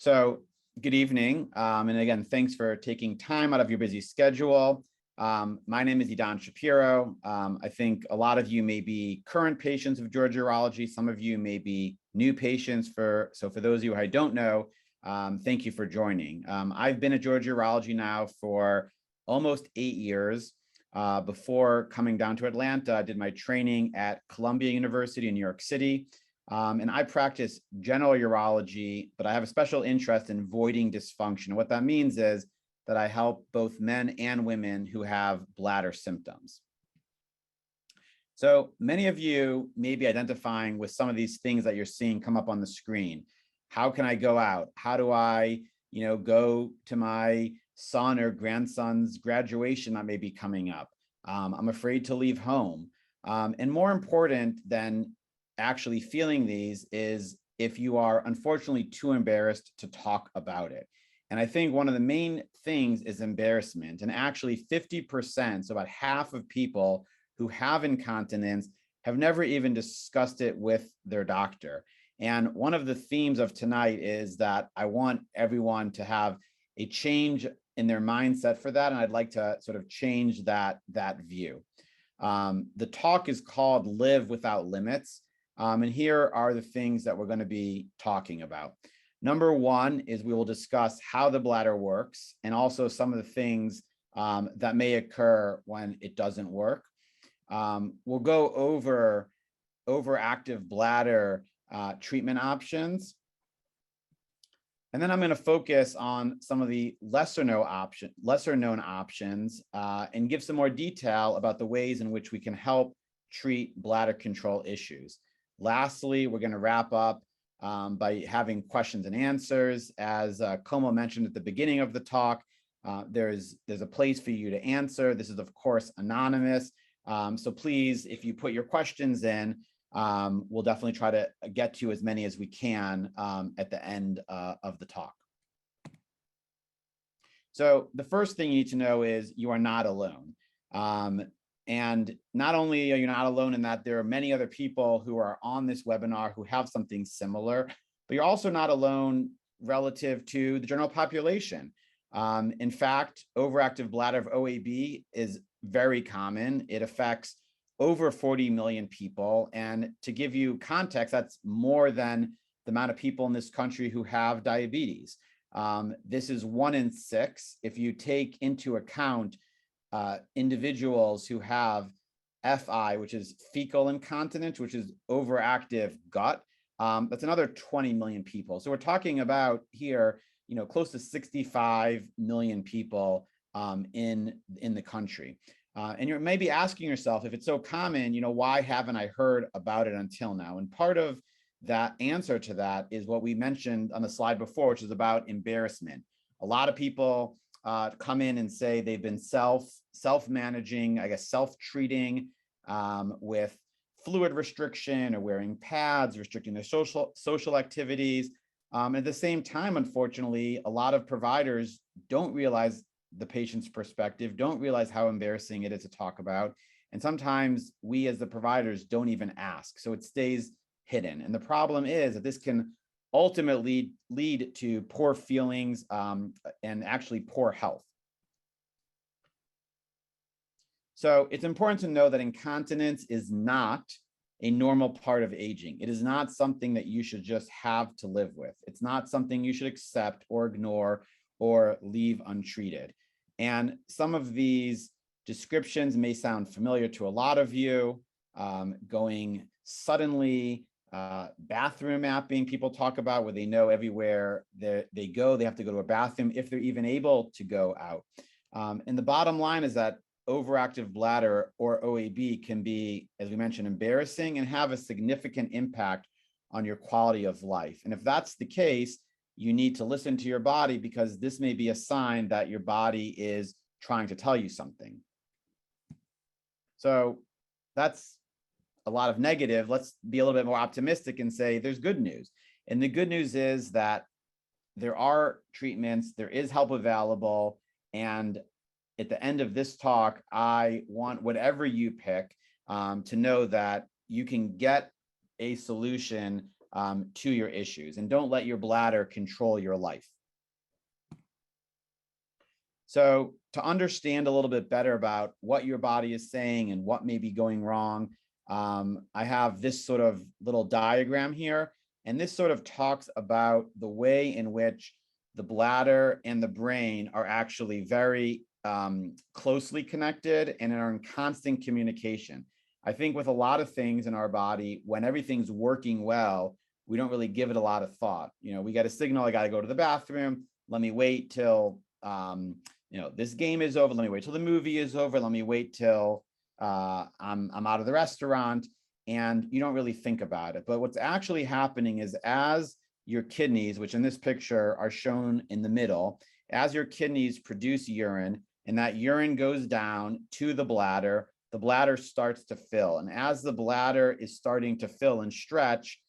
So good evening. And again, thanks for taking time out of your busy schedule. My name is Edan Shapiro. I think a lot of you may be current patients of Georgia Urology. Some of you may be new patients. So for those of you who I don't know, thank you for joining. I've been at Georgia Urology now for almost 8 years. Before coming down to Atlanta, I did my training at Columbia University in New York City. And I practice general urology, but I have a special interest in voiding dysfunction. And what that means is that I help both men and women who have bladder symptoms. So many of you may be identifying with some of these things that you're seeing come up on the screen. How can I go out? How do I, go to my son or grandson's graduation that may be coming up? I'm afraid to leave home. And more important than actually feeling these is if you are unfortunately too embarrassed to talk about it. And I think one of the main things is embarrassment. And actually 50%, so about half of people who have incontinence have never even discussed it with their doctor. And one of the themes of tonight is that I want everyone to have a change in their mindset for that. And I'd like to sort of change that view. The talk is called Live Without Limits. And here are the things that we're going to be talking about. Number one is we will discuss how the bladder works and also some of the things that may occur when it doesn't work. We'll go over overactive bladder treatment options. And then I'm going to focus on some of the lesser known options and give some more detail about the ways in which we can help treat bladder control issues. Lastly, we're going to wrap up by having questions and answers. As Como mentioned at the beginning of the talk, there's a place for you to answer. This is, of course, anonymous. So please, if you put your questions in, we'll definitely try to get to as many as we can at the end of the talk. So the first thing you need to know is you are not alone. And not only are you not alone in that there are many other people who are on this webinar who have something similar, but you're also not alone relative to the general population. In fact, overactive bladder of OAB is very common. It affects over 40 million people. And to give you context, that's more than the amount of people in this country who have diabetes. This is 1 in 6. If you take into account individuals who have FI, which is fecal incontinence, which is overactive gut, that's another 20 million people. So we're talking about here, close to 65 million people in the country. And you may be asking yourself, if it's so common, why haven't I heard about it until now? And part of that answer to that is what we mentioned on the slide before, which is about embarrassment. A lot of people come in and say they've been self-managing, self-treating with fluid restriction or wearing pads, restricting their social activities. At the same time, unfortunately, a lot of providers don't realize the patient's perspective, don't realize how embarrassing it is to talk about. And sometimes we as the providers don't even ask. So it stays hidden. And the problem is that this can ultimately lead to poor feelings and actually poor health. So it's important to know that incontinence is not a normal part of aging. It is not something that you should just have to live with. It's not something you should accept or ignore or leave untreated. And some of these descriptions may sound familiar to a lot of you. Going suddenly, bathroom mapping, people talk about where they know everywhere they go, they have to go to a bathroom if they're even able to go out. And the bottom line is that overactive bladder or OAB can be, as we mentioned, embarrassing and have a significant impact on your quality of life. And if that's the case, you need to listen to your body, because this may be a sign that your body is trying to tell you something. So that's a lot of negative. Let's be a little bit more optimistic and say there's good news. And the good news is that there are treatments, there is help available. And at the end of this talk, I want whatever you pick to know that you can get a solution to your issues, and don't let your bladder control your life. So to understand a little bit better about what your body is saying and what may be going wrong, I have this sort of little diagram here, and this sort of talks about the way in which the bladder and the brain are actually very closely connected and are in constant communication. I think with a lot of things in our body, when everything's working well, we don't really give it a lot of thought. We get a signal, I got to go to the bathroom. Let me wait till this game is over. Let me wait till the movie is over. Let me wait till I'm out of the restaurant. And you don't really think about it. But what's actually happening is, as your kidneys, which in this picture are shown in the middle, as your kidneys produce urine and that urine goes down to the bladder starts to fill. And as the bladder is starting to fill and stretch,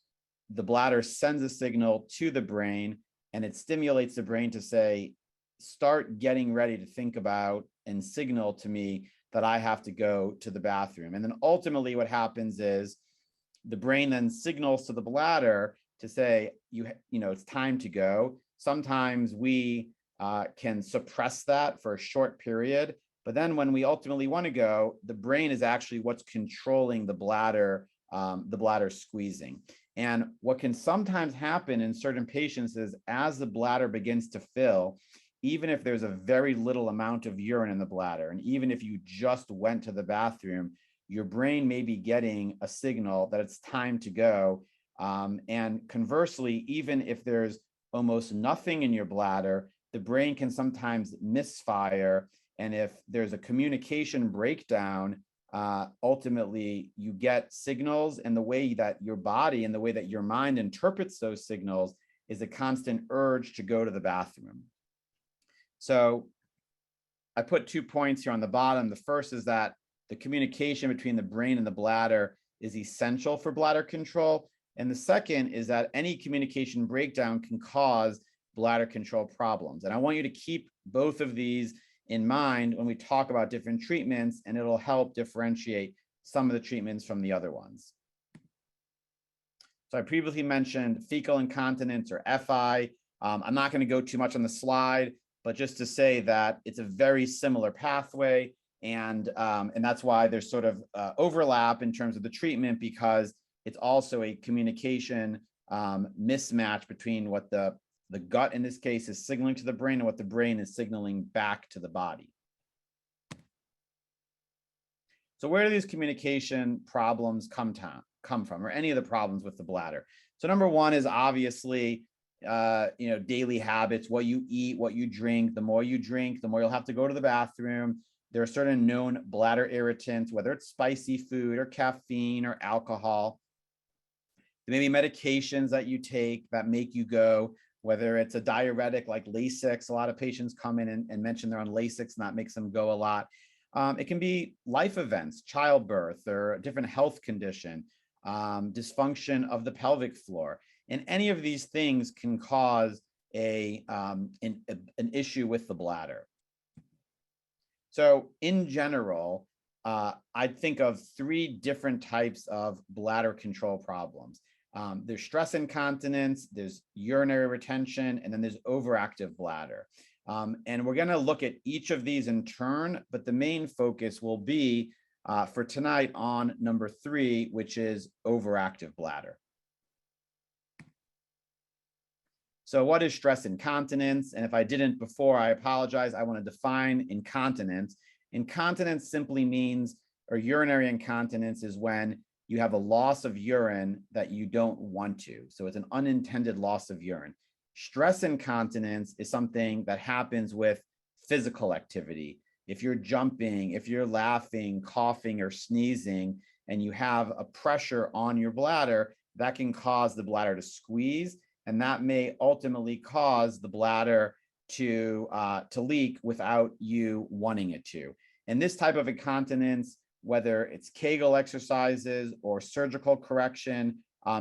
the bladder sends a signal to the brain, and it stimulates the brain to say, start getting ready to think about and signal to me that I have to go to the bathroom. And then ultimately what happens is the brain then signals to the bladder to say, it's time to go. Sometimes we can suppress that for a short period, but then when we ultimately want to go, the brain is actually what's controlling the bladder squeezing. And what can sometimes happen in certain patients is, as the bladder begins to fill, even if there's a very little amount of urine in the bladder, and even if you just went to the bathroom, your brain may be getting a signal that it's time to go. And conversely, even if there's almost nothing in your bladder, the brain can sometimes misfire. And if there's a communication breakdown, ultimately you get signals, and the way that your body and the way that your mind interprets those signals is a constant urge to go to the bathroom. So I put 2 points here on the bottom. The first is that the communication between the brain and the bladder is essential for bladder control. And the second is that any communication breakdown can cause bladder control problems. And I want you to keep both of these in mind when we talk about different treatments, and it'll help differentiate some of the treatments from the other ones. So I previously mentioned fecal incontinence, or FI. I'm not going to go too much on the slide, but just to say that it's a very similar pathway, and that's why there's sort of overlap in terms of the treatment, because it's also a communication mismatch between what the gut in this case is signaling to the brain and what the brain is signaling back to the body. So where do these communication problems come from, or any of the problems with the bladder? So number one is obviously daily habits, what you eat, what you drink. The more you drink, the more you'll have to go to the bathroom. There are certain known bladder irritants, whether it's spicy food or caffeine or alcohol. There may be medications that you take that make you go, whether it's a diuretic like Lasix. A lot of patients come in and mention they're on Lasix, and that makes them go a lot. It can be life events, childbirth, or a different health condition, dysfunction of the pelvic floor. And any of these things can cause an issue with the bladder. So in general, I'd think of 3 different types of bladder control problems. There's stress incontinence, there's urinary retention, and then there's overactive bladder. And we're going to look at each of these in turn, but the main focus will be for tonight on number 3, which is overactive bladder. So what is stress incontinence? And if I didn't before, I apologize. I want to define incontinence. Incontinence simply means, or urinary incontinence is when you have a loss of urine that you don't want to. So it's an unintended loss of urine. Stress incontinence is something that happens with physical activity. If you're jumping, if you're laughing, coughing, or sneezing, and you have a pressure on your bladder, that can cause the bladder to squeeze, and that may ultimately cause the bladder to leak without you wanting it to. And this type of incontinence, whether it's Kegel exercises or surgical correction,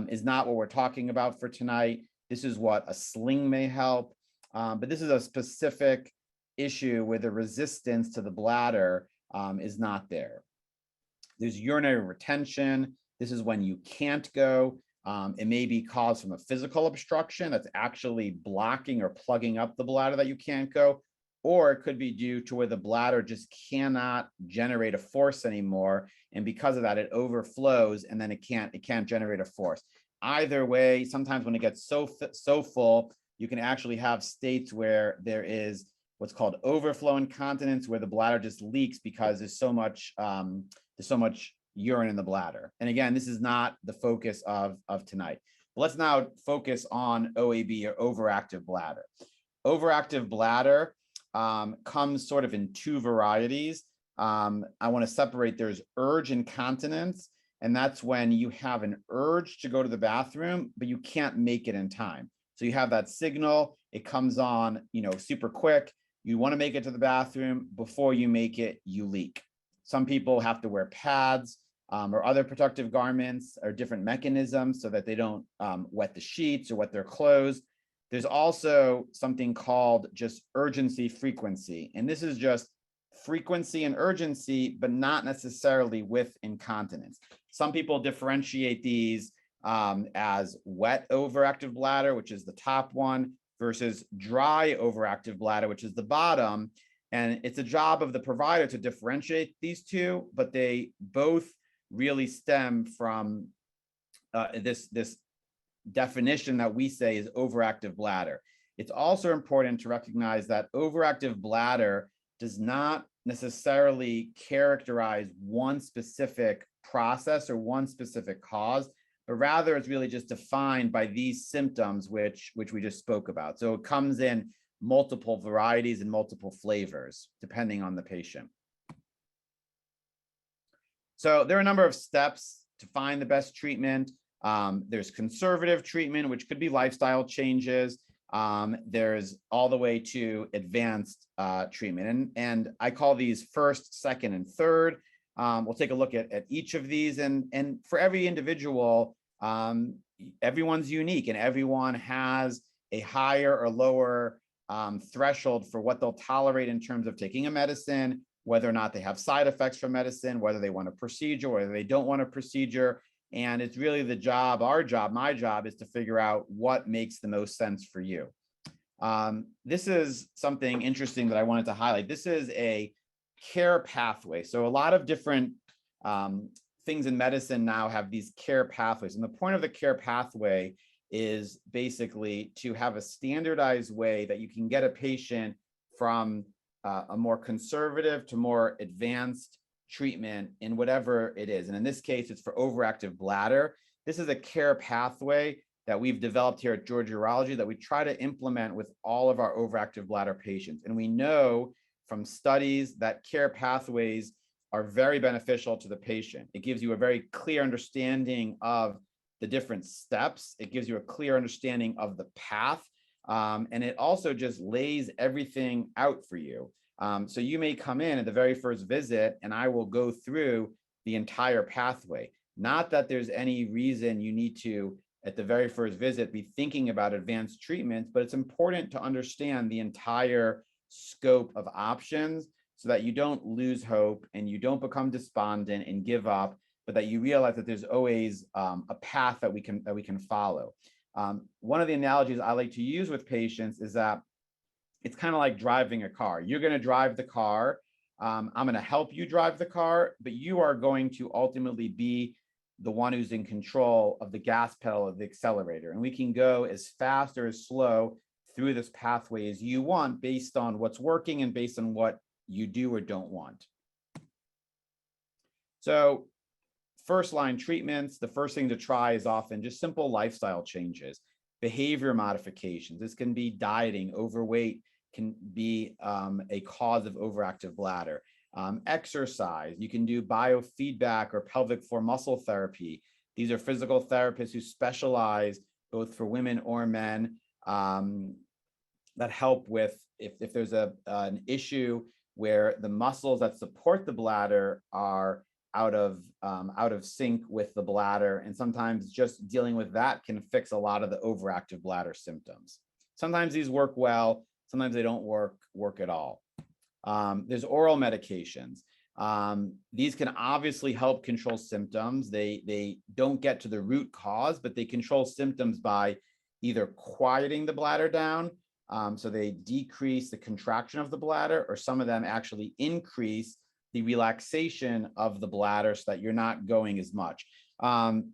is not what we're talking about for tonight. This is what a sling may help, but this is a specific issue where the resistance to the bladder is not there. There's urinary retention. This is when you can't go. It may be caused from a physical obstruction that's actually blocking or plugging up the bladder that you can't go, or it could be due to where the bladder just cannot generate a force anymore, and because of that, it overflows, and then it can't generate a force. Either way, sometimes when it gets so full, you can actually have states where there is what's called overflow incontinence, where the bladder just leaks because there's so much urine in the bladder. And again, this is not the focus of tonight. But let's now focus on OAB, or overactive bladder. Overactive bladder comes sort of in two varieties. I want to separate. There's urge incontinence, and that's when you have an urge to go to the bathroom, but you can't make it in time. So you have that signal, it comes on, super quick. You want to make it to the bathroom. Before you make it, you leak. Some people have to wear pads or other protective garments or different mechanisms so that they don't wet the sheets or wet their clothes. There's also something called just urgency frequency. And this is just frequency and urgency, but not necessarily with incontinence. Some people differentiate these as wet overactive bladder, which is the top one, versus dry overactive bladder, which is the bottom. And it's a job of the provider to differentiate these two, but they both really stem from this definition that we say is overactive bladder. It's also important to recognize that overactive bladder does not necessarily characterize one specific process or one specific cause, but rather it's really just defined by these symptoms which we just spoke about. So it comes in multiple varieties and multiple flavors depending on the patient. So there are a number of steps to find the best treatment. There's conservative treatment, which could be lifestyle changes. There's all the way to advanced treatment. And I call these first, second, and third. We'll take a look at each of these. And for every individual, everyone's unique, and everyone has a higher or lower threshold for what they'll tolerate in terms of taking a medicine, whether or not they have side effects from medicine, whether they want a procedure, whether they don't want a procedure. And it's really the job, our job, my job, is to figure out what makes the most sense for you. This is something interesting that I wanted to highlight. This is a care pathway. So a lot of different things in medicine now have these care pathways. And the point of the care pathway is basically to have a standardized way that you can get a patient from a more conservative to more advanced treatment in whatever it is. And in this case, it's for overactive bladder. This is a care pathway that we've developed here at Georgia Urology that we try to implement with all of our overactive bladder patients. And we know from studies that care pathways are very beneficial to the patient. It gives you a very clear understanding of the different steps. It gives you a clear understanding of the path. And it also just lays everything out for you. So you may come in at the very first visit and I will go through the entire pathway. Not that there's any reason you need to, at the very first visit, be thinking about advanced treatments, but it's important to understand the entire scope of options so that you don't lose hope and you don't become despondent and give up, but that you realize that there's always a path that we can follow. One of the analogies I like to use with patients is that it's kind of like driving a car. You're going to drive the car. I'm going to help you drive the car, but you are going to ultimately be the one who's in control of the gas pedal of the accelerator. And we can go as fast or as slow through this pathway as you want based on what's working and based on what you do or don't want. So first line treatments, the first thing to try is often just simple lifestyle changes, behavior modifications. This can be dieting. Overweight can be a cause of overactive bladder. Exercise, you can do biofeedback or pelvic floor muscle therapy. These are physical therapists who specialize both for women or men that help with if there's an issue where the muscles that support the bladder are out of sync with the bladder. And sometimes just dealing with that can fix a lot of the overactive bladder symptoms. Sometimes these work well, sometimes they don't work at all. There's oral medications. These can obviously help control symptoms. They don't get to the root cause, but they control symptoms by either quieting the bladder down, so they decrease the contraction of the bladder, or some of them actually increase the relaxation of the bladder so that you're not going as much.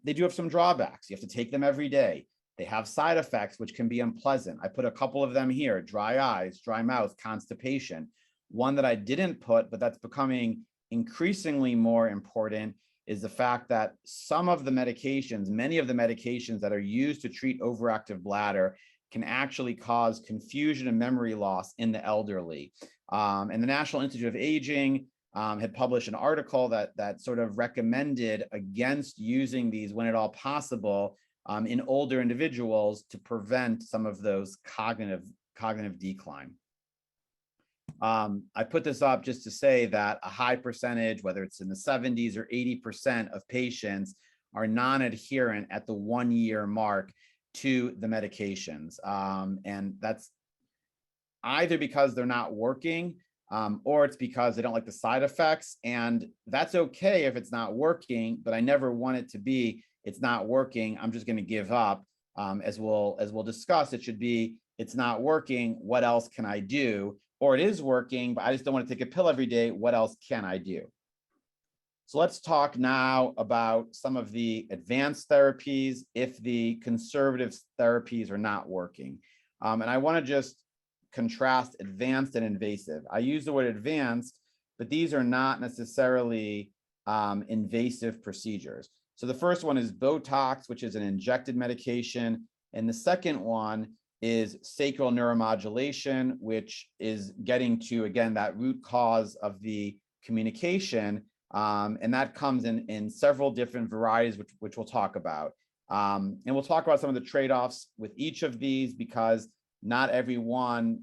They do have some drawbacks. You have to take them every day. They have side effects, which can be unpleasant. I put a couple of them here: dry eyes, dry mouth, constipation. One that I didn't put, but that's becoming increasingly more important, is the fact that some of the medications, many of the medications that are used to treat overactive bladder, can actually cause confusion and memory loss in the elderly. And the National Institute of Aging had published an article that sort of recommended against using these when at all possible in older individuals to prevent some of those cognitive decline. I put this up just to say that a high percentage, whether it's in the 70s or 80% of patients, are non-adherent at the 1-year mark to the medications. And that's either because they're not working, or it's because they don't like the side effects. And that's okay if it's not working, but I never want it to be, it's not working, I'm just going to give up. As we'll discuss, it should be, it's not working, what else can I do? Or it is working, but I just don't want to take a pill every day, what else can I do? So let's talk now about some of the advanced therapies if the conservative therapies are not working. And I want to just contrast advanced and invasive. I use the word advanced, but these are not necessarily invasive procedures. So the first one is Botox, which is an injected medication. And the second one is sacral neuromodulation, which is getting to, again, that root cause of the communication. And that comes in several different varieties, which we'll talk about. And we'll talk about some of the trade-offs with each of these, because not everyone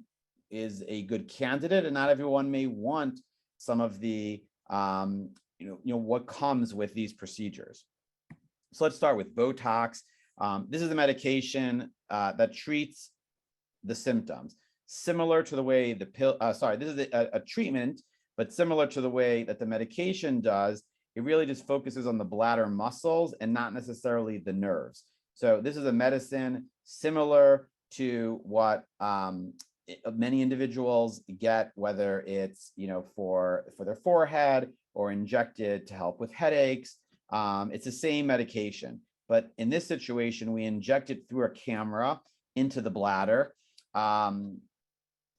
is a good candidate, and not everyone may want some of the, what comes with these procedures. So let's start with Botox. This is a medication that treats the symptoms, similar to the way the pill, this is a treatment, but similar to the way that the medication does. It really just focuses on the bladder muscles and not necessarily the nerves. So this is a medicine similar to what many individuals get, whether it's for their forehead or injected to help with headaches. It's the same medication, but in this situation, we inject it through a camera into the bladder.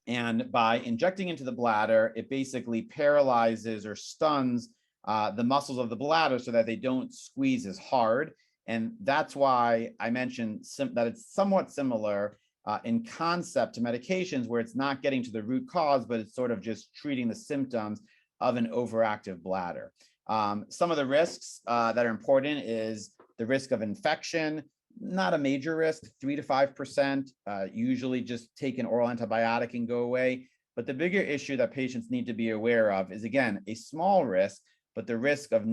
And by injecting into the bladder, it basically paralyzes or stuns the muscles of the bladder so that they don't squeeze as hard. And that's why I mentioned that it's somewhat similar in concept to medications, where it's not getting to the root cause, but it's sort of just treating the symptoms of an overactive bladder. Some of the risks that are important is the risk of infection. Not a major risk, 3 to 5%, usually just take an oral antibiotic and go away. But the bigger issue that patients need to be aware of is, again, a small risk, but the risk of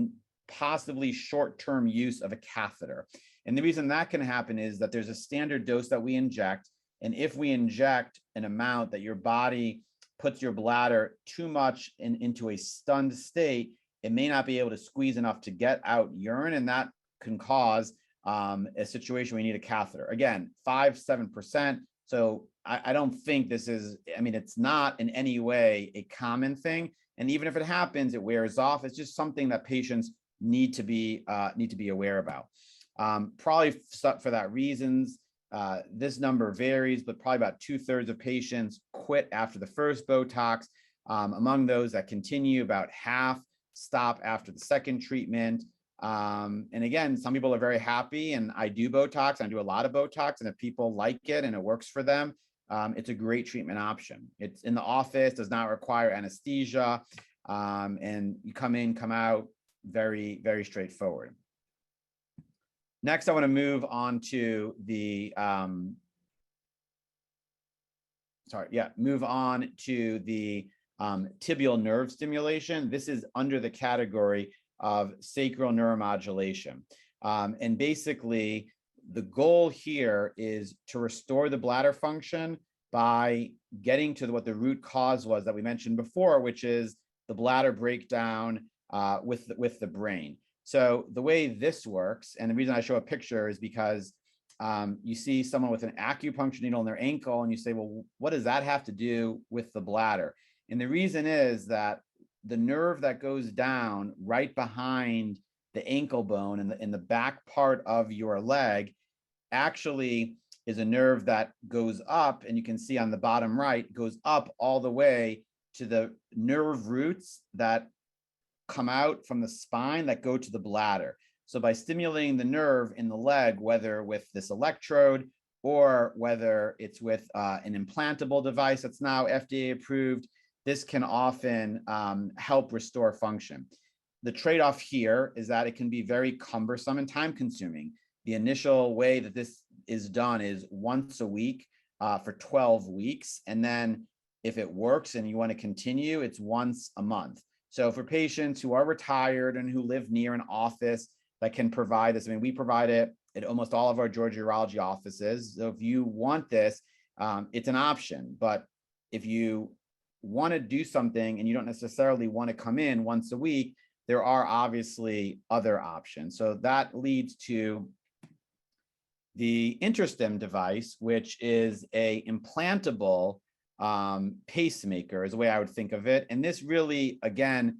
possibly short-term use of a catheter. And the reason that can happen is that there's a standard dose that we inject. And if we inject an amount that your body puts your bladder too much into a stunned state, it may not be able to squeeze enough to get out urine, and that can cause a situation where you need a catheter. Again, 5-7%. So I don't think this is, it's not in any way a common thing. And even if it happens, it wears off. It's just something that patients need to be aware about. Probably for that reasons, this number varies, but probably about 2/3 of patients quit after the first Botox. Among those that continue, about half stop after the second treatment. And again, some people are very happy, and I do Botox. I do a lot of Botox, and if people like it and it works for them, it's a great treatment option. It's in the office, does not require anesthesia, and you come in, come out, very, very straightforward. Next, I want to move on to the tibial nerve stimulation. This is under the category of sacral neuromodulation. And basically, the goal here is to restore the bladder function by getting to what the root cause was that we mentioned before, which is the bladder breakdown with the brain. So the way this works, and the reason I show a picture is because you see someone with an acupuncture needle in their ankle and you say, well, what does that have to do with the bladder? And the reason is that the nerve that goes down right behind the ankle bone in the back part of your leg actually is a nerve that goes up, and you can see on the bottom right, goes up all the way to the nerve roots that come out from the spine that go to the bladder. So by stimulating the nerve in the leg, whether with this electrode or whether it's with an implantable device that's now FDA approved, this can often help restore function. The trade-off here is that it can be very cumbersome and time-consuming. The initial way that this is done is once a week for 12 weeks. And then if it works and you want to continue, it's once a month. So for patients who are retired and who live near an office that can provide this, I mean, we provide it at almost all of our Georgia urology offices. So if you want this, it's an option. But if you want to do something and you don't necessarily want to come in once a week, there are obviously other options. So that leads to the InterStim device, which is a implantable pacemaker is the way I would think of it. And this really, again,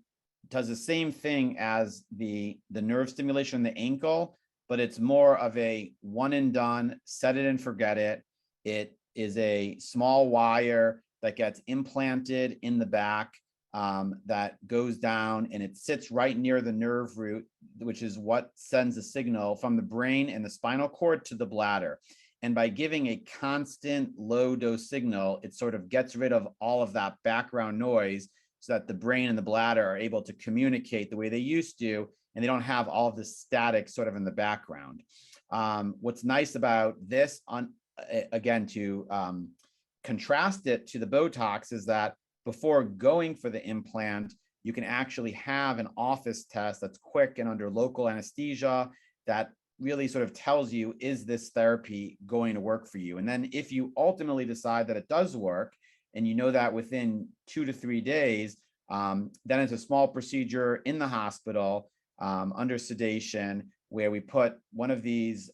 does the same thing as the nerve stimulation in the ankle, but it's more of a one and done, set it and forget it. It is a small wire that gets implanted in the back that goes down, and it sits right near the nerve root, which is what sends a signal from the brain and the spinal cord to the bladder. And by giving a constant low dose signal, it sort of gets rid of all of that background noise so that the brain and the bladder are able to communicate the way they used to, and they don't have all of this static sort of in the background. What's nice about this, again, to contrast it to the Botox, is that before going for the implant, you can actually have an office test that's quick and under local anesthesia that really sort of tells you, is this therapy going to work for you? And then if you ultimately decide that it does work, and you know that within 2 to 3 days, then it's a small procedure in the hospital under sedation, where we put one of these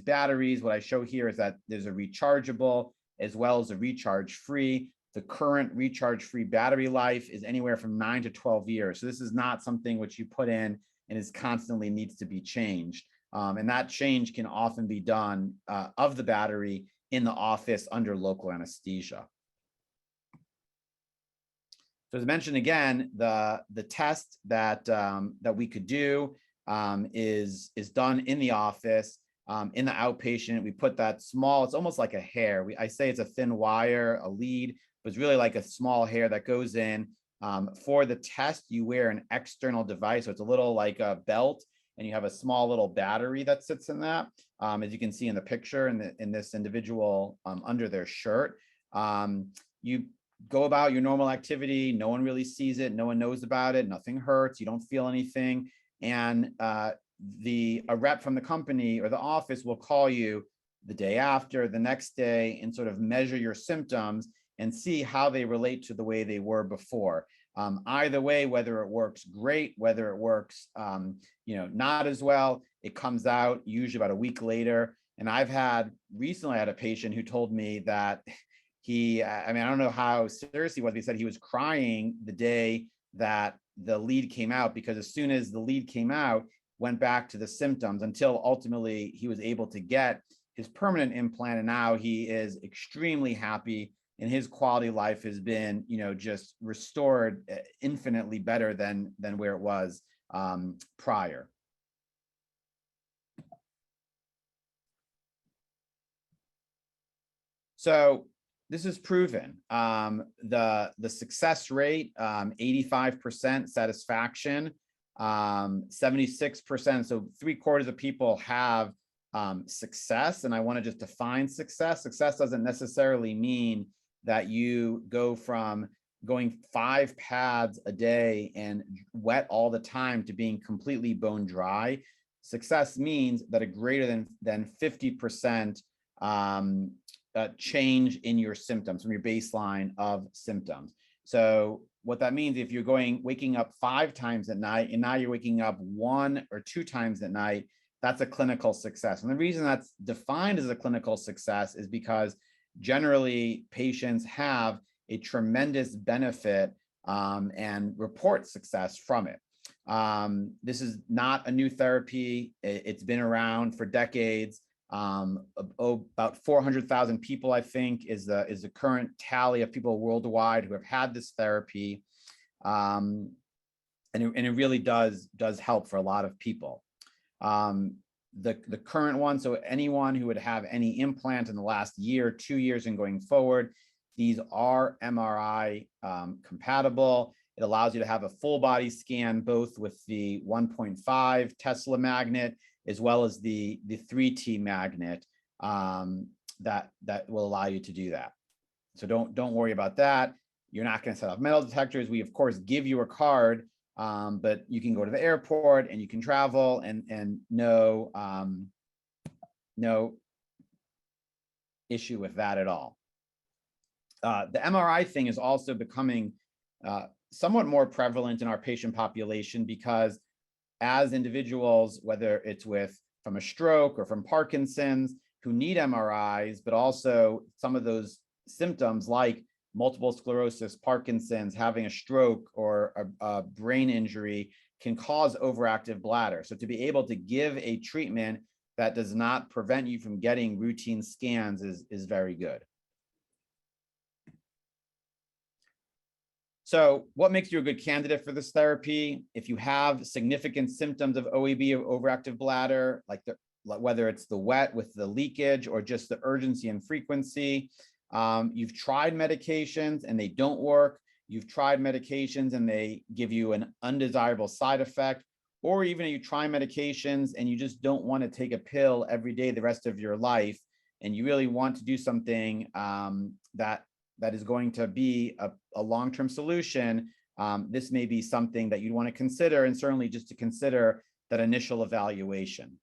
batteries. What I show here is that there's a rechargeable as well as a recharge free. The current recharge free battery life is anywhere from 9 to 12 years. So this is not something which you put in and is constantly needs to be changed. And that change can often be done of the battery in the office under local anesthesia. So as mentioned again, the test that we could do is done in the office. In the outpatient, we put that small, it's almost like a hair. I say it's a thin wire, a lead, but it's really like a small hair that goes in. For the test, you wear an external device. So it's a little like a belt, and you have a small little battery that sits in that. As you can see in the picture in this individual under their shirt. You go about your normal activity. No one really sees it. No one knows about it. Nothing hurts. You don't feel anything. And a rep from the company or the office will call you the day after, the next day, and sort of measure your symptoms and see how they relate to the way they were before. Either way, whether it works great, whether it works not as well, it comes out usually about a week later. And recently I had a patient who told me that I don't know how serious he was, but he said he was crying the day that the lead came out, because as soon as the lead came out, went back to the symptoms until ultimately he was able to get his permanent implant. And now he is extremely happy, and his quality of life has been, just restored infinitely better than where it was prior. So this is proven. The success rate, 85% satisfaction, 76%. So 3/4 of people have success. And I want to just define success. Success doesn't necessarily mean that you go from going 5 pads a day and wet all the time to being completely bone dry. Success means that a greater than 50% change in your symptoms from your baseline of symptoms. So what that means, if you're waking up 5 times at night and now you're waking up 1 or 2 times at night, that's a clinical success. And the reason that's defined as a clinical success is because generally patients have a tremendous benefit and report success from it. This is not a new therapy. It's been around for decades. About 400,000 people, I think, is the current tally of people worldwide who have had this therapy. And it really does help for a lot of people. The current one, so anyone who would have any implant in the last year, 2 years and going forward, these are MRI compatible. It allows you to have a full body scan, both with the 1.5 Tesla magnet as well as the 3T magnet that will allow you to do that. So don't worry about that. You're not going to set off metal detectors. We of course give you a card, but you can go to the airport and you can travel and no issue with that at all. The MRI thing is also becoming somewhat more prevalent in our patient population because as individuals, whether it's from a stroke or from Parkinson's, who need MRIs, but also some of those symptoms like multiple sclerosis, Parkinson's, having a stroke or a brain injury can cause overactive bladder. So to be able to give a treatment that does not prevent you from getting routine scans is very good. So what makes you a good candidate for this therapy? If you have significant symptoms of OAB, or overactive bladder, like whether it's the wet with the leakage or just the urgency and frequency, you've tried medications and they don't work, you've tried medications and they give you an undesirable side effect, or even you try medications and you just don't want to take a pill every day the rest of your life, and you really want to do something that is going to be a long-term solution, this may be something that you'd want to consider, and certainly just to consider that initial evaluation.